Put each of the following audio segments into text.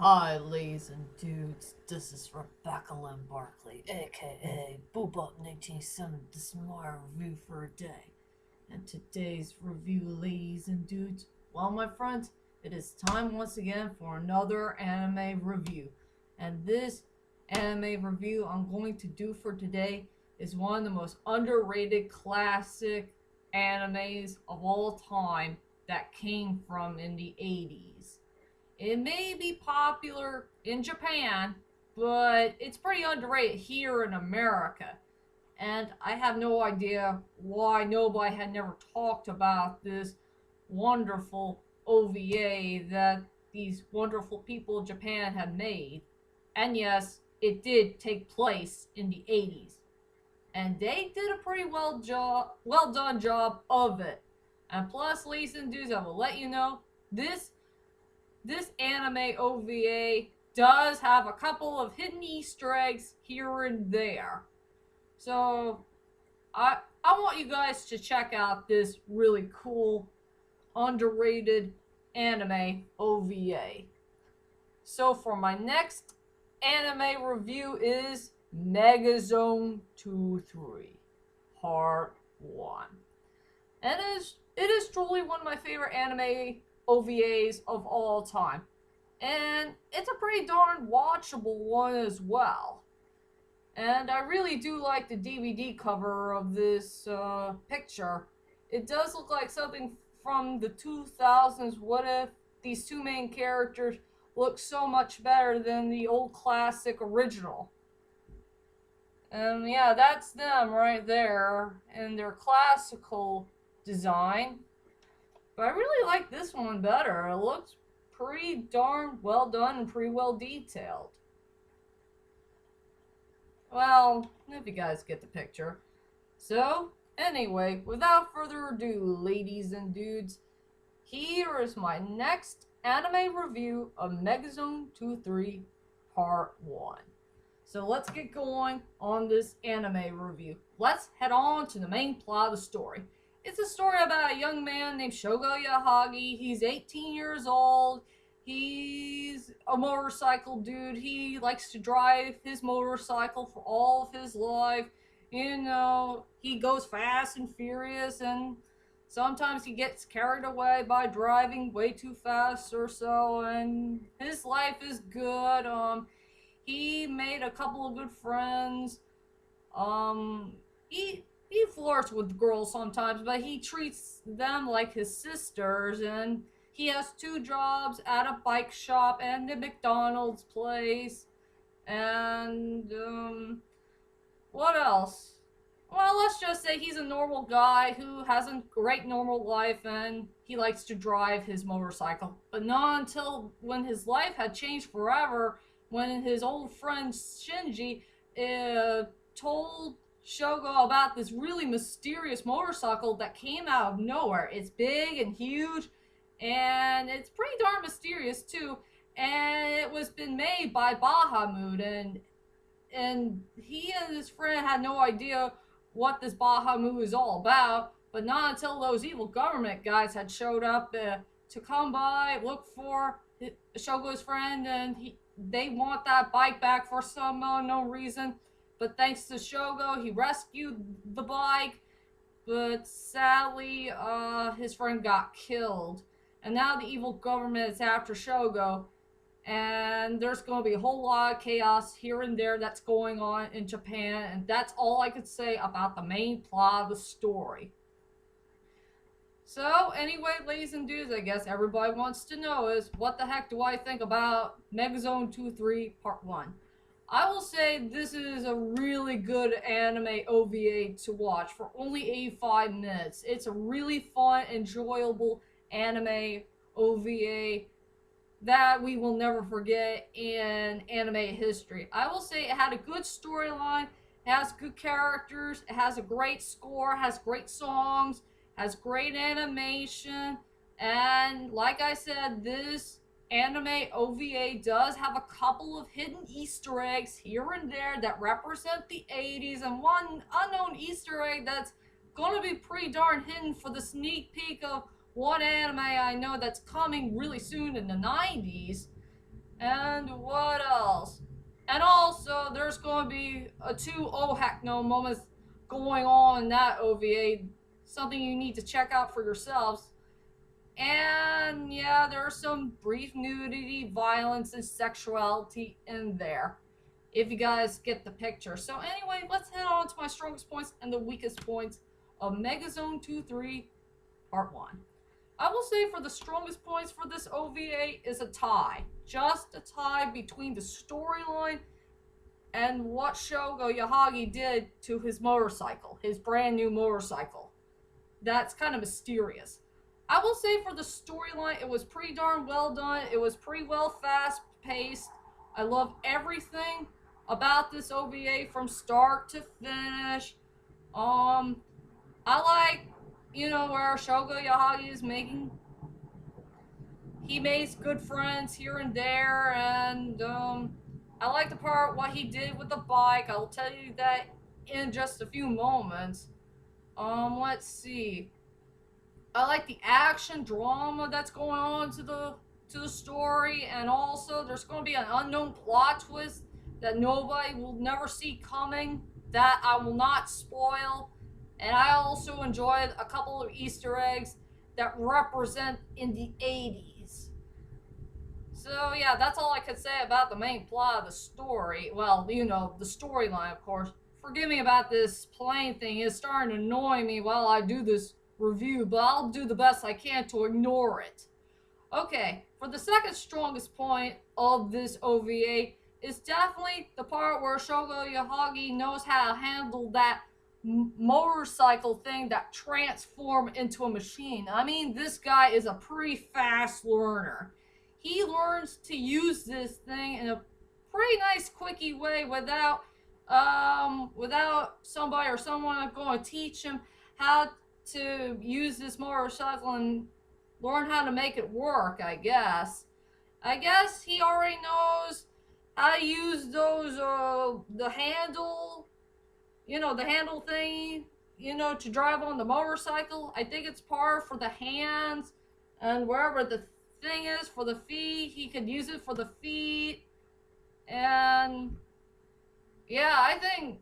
Hi, ladies and dudes. This is Rebecca Lynn Barkley, aka Boobop1987. This is my review for a day. And today's review, ladies and dudes, well, my friends, it is time once again for another anime review. And this anime review I'm going to do for today is one of the most underrated classic animes of all time that came from in the 80s. It may be popular in Japan, but it's pretty underrated here in America. And I have no idea why nobody had never talked about this wonderful OVA that these wonderful people in Japan had made. And yes, it did take place in the 80s. And they did a pretty well done job of it. And plus, ladies and dudes, I will let you know this anime OVA does have a couple of hidden Easter eggs here and there. So I want you guys to check out this really cool, underrated anime OVA. So for my next anime review is Megazone 2-3, Part 1. And it is truly one of my favorite anime OVAs of all time. And it's a pretty darn watchable one as well. And I really do like the DVD cover of this picture. It does look like something from the 2000s. What if these two main characters look so much better than the old classic original? And yeah, that's them right there in their classical design. But I really like this one better. It looks pretty darn well done and pretty well detailed. Well, if you guys get the picture. So, anyway, without further ado, ladies and dudes, here is my next anime review of Megazone 2-3 Part 1. So let's get going on this anime review. Let's head on to the main plot of the story. It's a story about a young man named Shogo Yahagi. He's 18 years old. He's a motorcycle dude. He likes to drive his motorcycle for all of his life. You know, he goes fast and furious, and sometimes he gets carried away by driving way too fast or so, and his life is good. He made a couple of good friends. He flirts with girls sometimes, but he treats them like his sisters, and he has two jobs at a bike shop and a McDonald's place. And, what else? Well, let's just say he's a normal guy who has a great normal life and he likes to drive his motorcycle. But not until when his life had changed forever, when his old friend Shinji told Shogo about this really mysterious motorcycle that came out of nowhere. It's big and huge, and it's pretty darn mysterious too. And it was been made by Bahamut, and he and his friend had no idea what this Bahamut is all about. But not until those evil government guys had showed up to come by, look for Shogo's friend, and they want that bike back for some unknown reason. But thanks to Shogo, he rescued the bike. But sadly, his friend got killed. And now the evil government is after Shogo. And there's going to be a whole lot of chaos here and there that's going on in Japan. And that's all I could say about the main plot of the story. So, anyway, ladies and dudes, I guess everybody wants to know is, what the heck do I think about Megazone 2-3 Part 1? I will say this is a really good anime OVA to watch for only 85 minutes. It's a really fun, enjoyable anime OVA that we will never forget in anime history. I will say it had a good storyline, it has good characters, it has a great score, has great songs, has great animation, and like I said, this anime OVA does have a couple of hidden Easter eggs here and there that represent the 80s, and one unknown Easter egg that's gonna be pretty darn hidden for the sneak peek of one anime I know that's coming really soon in the 90s. And what else? And also, there's going to be two oh heck no moments going on in that OVA. Something you need to check out for yourselves. And yeah, there's some brief nudity, violence, and sexuality in there. If you guys get the picture. So anyway, let's head on to my strongest points and the weakest points of Megazone 2-3 Part 1. I will say for the strongest points for this OVA is a tie. Just a tie between the storyline and what Shogo Yahagi did to his motorcycle, his brand new motorcycle. That's kind of mysterious. I will say for the storyline, it was pretty darn well done. It was pretty well fast paced. I love everything about this OVA from start to finish. I like, where Shogo Yahagi is making. He makes good friends here and there, and I like the part what he did with the bike. I will tell you that in just a few moments. Let's see. I like the action drama that's going on to the story, and also there's going to be an unknown plot twist that nobody will never see coming that I will not spoil. And I also enjoyed a couple of Easter eggs that represent in the 80s. So yeah, that's all I could say about the main plot of the story. Well, the storyline, of course. Forgive me about this plane thing. It's starting to annoy me while I do this review, but I'll do the best I can to ignore it. Okay, for the second strongest point of this OVA is definitely the part where Shogo Yahagi knows how to handle that motorcycle thing that transformed into a machine. I mean, this guy is a pretty fast learner. He learns to use this thing in a pretty nice, quickie way without somebody or someone going to teach him how to use this motorcycle and learn how to make it work. I guess he already knows how to use those the handle, the handle thingy, to drive on the motorcycle. I think it's par for the hands, and wherever the thing is for the feet, he could use it for the feet. And yeah, I think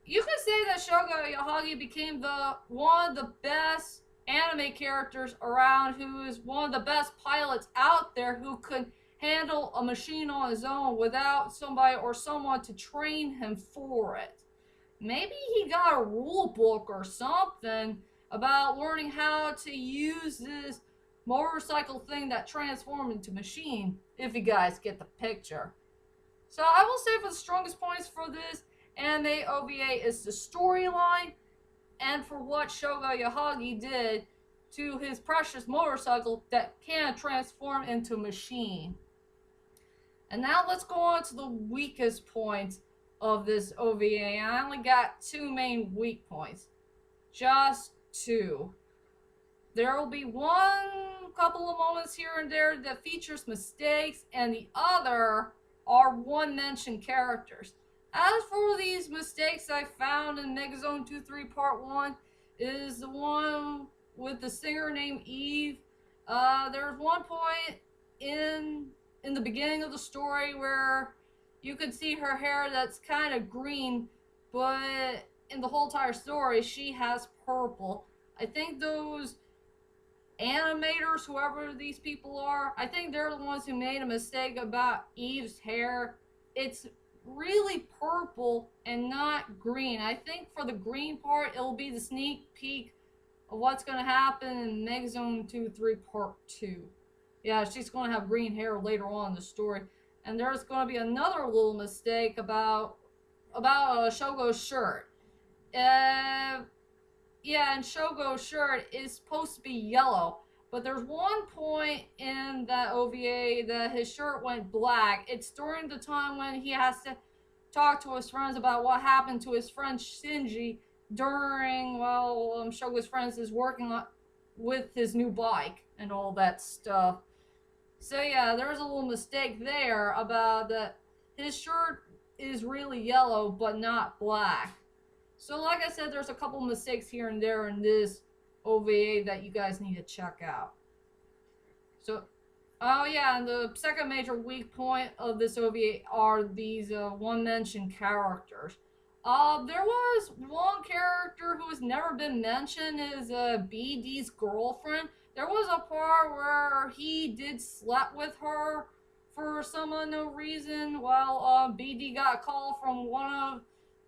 you could say that Shogo Yahagi became one of the best anime characters around, who is one of the best pilots out there who could handle a machine on his own without somebody or someone to train him for it. Maybe he got a rule book or something about learning how to use this motorcycle thing that transformed into machine, if you guys get the picture. So I will say for the strongest points for this anime OVA is the storyline, and for what Shogo Yahagi did to his precious motorcycle that can transform into a machine. And now let's go on to the weakest points of this OVA. And I only got two main weak points. Just two. There will be one couple of moments here and there that features mistakes, and the other are one-mention characters. As for these mistakes I found in Megazone 2-3 Part 1 is the one with the singer named Eve. There's one point in the beginning of the story where you could see her hair that's kind of green, but in the whole entire story she has purple. I think those animators, whoever these people are, I think they're the ones who made a mistake about Eve's hair. It's really purple and not green. I think for the green part, it'll be the sneak peek of what's going to happen in Megazone 2-3 Part 2. Yeah, she's going to have green hair later on in the story. And there's going to be another little mistake about Shogo's shirt. Yeah, and Shogo's shirt is supposed to be yellow, but there's one point in that OVA that his shirt went black. It's during the time when he has to talk to his friends about what happened to his friend Shinji during, Shogo's friends is working with his new bike and all that stuff. So yeah, there's a little mistake there about that his shirt is really yellow but not black. So like I said, there's a couple mistakes here and there in this OVA that you guys need to check out. So Oh yeah, and the second major weak point of this OVA are these one-mention characters. There was one character who has never been mentioned, is BD's girlfriend. There was a part where he did slept with her for some unknown reason while BD got a call from one of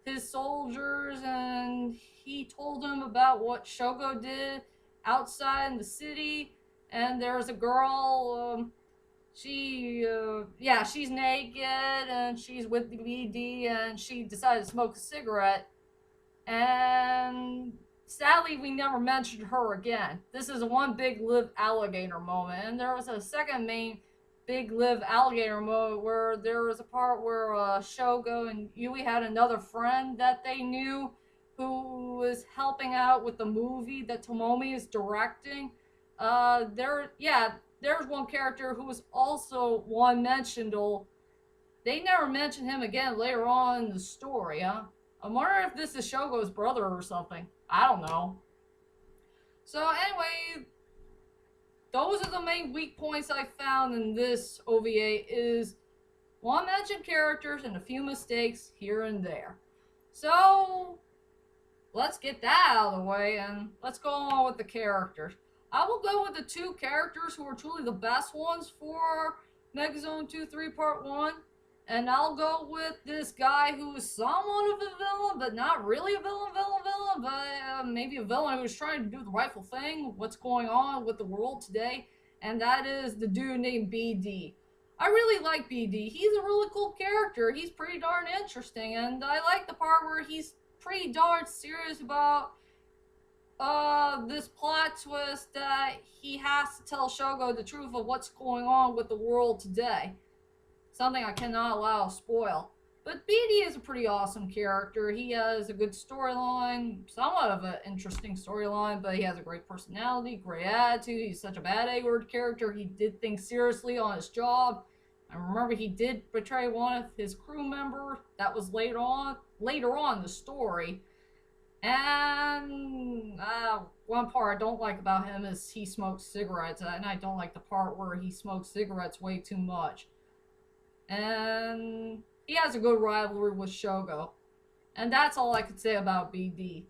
his soldiers, and he told him about what Shogo did outside in the city. And there's a girl, yeah, she's naked and she's with the BD, and she decided to smoke a cigarette. And sadly, we never mentioned her again. This is one big live alligator moment. And there was a second main big live alligator moment where there was a part where Shogo and Yui had another friend that they knew who was helping out with the movie that Tomomi is directing. There's one character who was also one mentionable. They never mentioned him again later on in the story, huh? I wonder if this is Shogo's brother or something. I don't know. So anyway, those are the main weak points I found in this OVA is one mentioned characters and a few mistakes here and there. So let's get that out of the way and let's go on with the characters. I will go with the two characters who are truly the best ones for Megazone 2-3 Part 1. And I'll go with this guy who is somewhat of a villain, but not really a villain, but maybe a villain who's trying to do the rightful thing, what's going on with the world today, and that is the dude named BD. I really like BD. He's a really cool character. He's pretty darn interesting, and I like the part where he's pretty darn serious about this plot twist that he has to tell Shogo the truth of what's going on with the world today. Something I cannot allow to spoil. But BD is a pretty awesome character. He has a good storyline, somewhat of an interesting storyline, but he has a great personality, great attitude. He's such a bad A-word character. He did things seriously on his job. I remember he did betray one of his crew members. That was later on in the story. And one part I don't like about him is he smokes cigarettes, and I don't like the part where he smokes cigarettes way too much. And he has a good rivalry with Shogo. And that's all I could say about BD.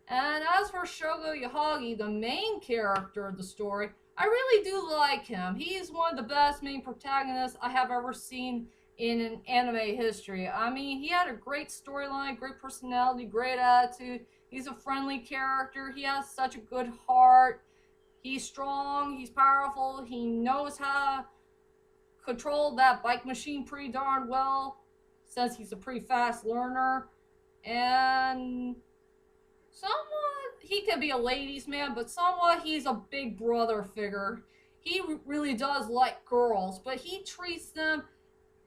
And as for Shogo Yahagi, the main character of the story, I really do like him. He's one of the best main protagonists I have ever seen in an anime history. I mean, he had a great storyline, great personality, great attitude. He's a friendly character. He has such a good heart. He's strong, he's powerful, he knows how to control that bike machine pretty darn well, since he's a pretty fast learner. And somewhat, he can be a ladies' man, but somewhat he's a big brother figure. He really does like girls, but he treats them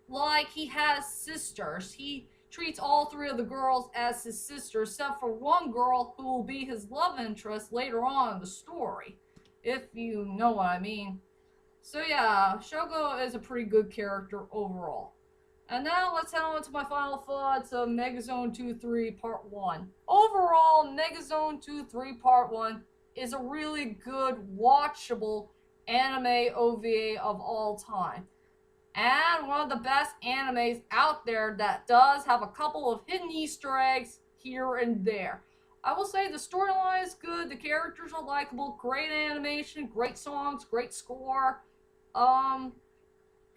like he has sisters. He treats all three of the girls as his sisters, except for one girl who will be his love interest later on in the story, if you know what I mean. So yeah, Shogo is a pretty good character overall. And now let's head on to my final thoughts of Megazone 2-3 Part 1. Overall, Megazone 2-3 Part 1 is a really good, watchable anime OVA of all time. And one of the best animes out there that does have a couple of hidden Easter eggs here and there. I will say the storyline is good, the characters are likable, great animation, great songs, great score.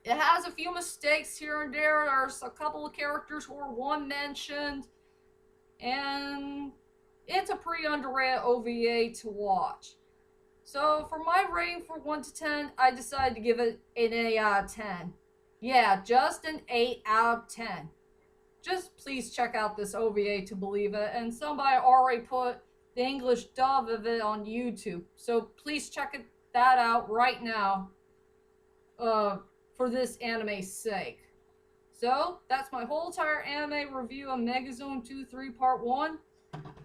It has a few mistakes here and there. There's a couple of characters who are one mentioned, and it's a pretty underrated OVA to watch. So for my rating for 1 to 10, I decided to give it an 8 out of 10. Yeah, just an 8 out of 10. Just please check out this OVA to believe it, and somebody already put the English dub of it on YouTube, so please check that out right now. For this anime's sake. So, that's my whole entire anime review of Megazone 2-3 Part 1.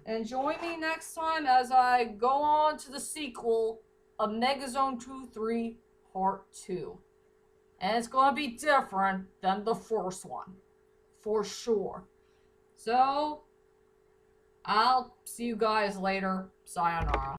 And join me next time as I go on to the sequel of Megazone 2-3 Part 2. And it's going to be different than the first one. For sure. So, I'll see you guys later. Sayonara.